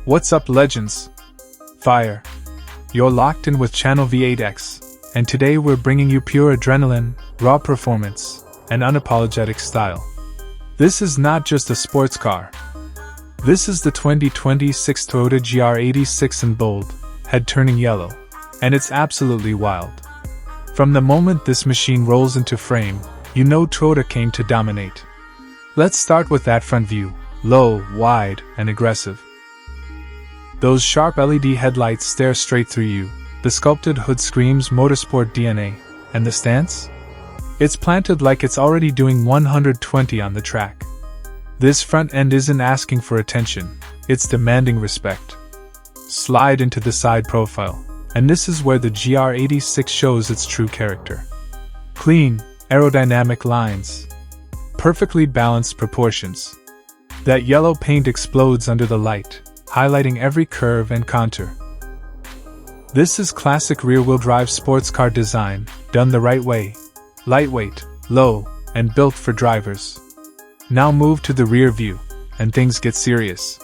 What's up, legends? Fire! You're locked in with Channel V8X, and today we're bringing you pure adrenaline, raw performance, and unapologetic style. This is not just a sports car. This is the 2026 Toyota GR86 in bold, head turning yellow, and it's absolutely wild. From the moment this machine rolls into frame, you know Toyota came to dominate. Let's start with that front view, low, wide, and aggressive. Those sharp LED headlights stare straight through you, the sculpted hood screams motorsport DNA, and the stance? It's planted like it's already doing 120 on the track. This front end isn't asking for attention, it's demanding respect. Slide into the side profile, and this is where the GR86 shows its true character. Clean, aerodynamic lines. Perfectly balanced proportions. That yellow paint explodes under the light, highlighting every curve and contour. This is classic rear-wheel drive sports car design, done the right way. Lightweight, low, and built for drivers. Now move to the rear view, and things get serious.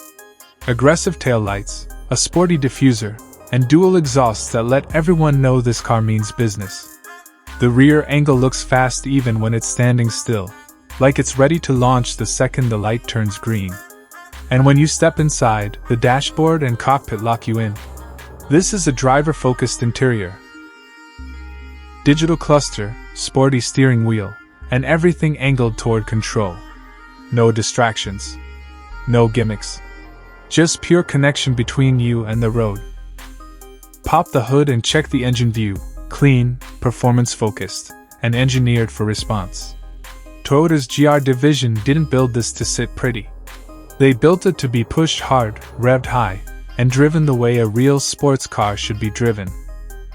Aggressive taillights, a sporty diffuser, and dual exhausts that let everyone know this car means business. The rear angle looks fast even when it's standing still, like it's ready to launch the second the light turns green. And when you step inside, the dashboard and cockpit lock you in. This is a driver-focused interior. Digital cluster, sporty steering wheel, and everything angled toward control. No distractions. No gimmicks. Just pure connection between you and the road. Pop the hood and check the engine view. Clean, performance-focused, and engineered for response. Toyota's GR division didn't build this to sit pretty. They built it to be pushed hard, revved high, and driven the way a real sports car should be driven.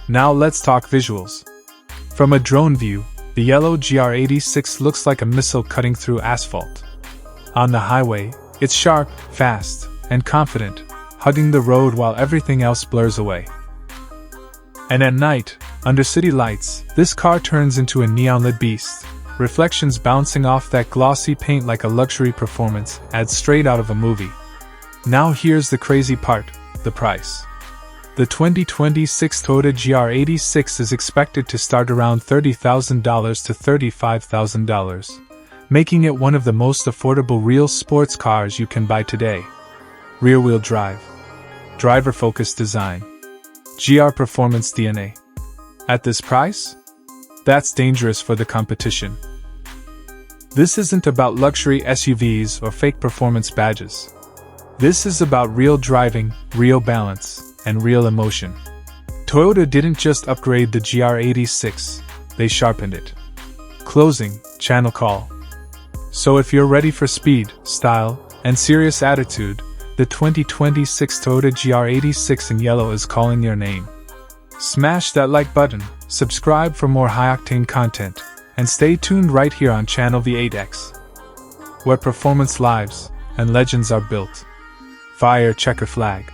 Now let's talk visuals. From a drone view, the yellow GR86 looks like a missile cutting through asphalt. On the highway, it's sharp, fast, and confident, hugging the road while everything else blurs away. And at night, under city lights, this car turns into a neon-lit beast. Reflections bouncing off that glossy paint like a luxury performance, ads straight out of a movie. Now here's the crazy part, the price. The 2026 Toyota GR86 is expected to start around $30,000 to $35,000, making it one of the most affordable real sports cars you can buy today. Rear-wheel drive. Driver-focused design. GR performance DNA. At this price? That's dangerous for the competition. This isn't about luxury SUVs or fake performance badges. This is about real driving, real balance, and real emotion. Toyota didn't just upgrade the GR86, they sharpened it. Closing, channel call. So if you're ready for speed, style, and serious attitude, the 2026 Toyota GR86 in yellow is calling your name. Smash that like button, subscribe for more high-octane content, and stay tuned right here on Channel V8X, where performance lives and legends are built. Fire checker flag.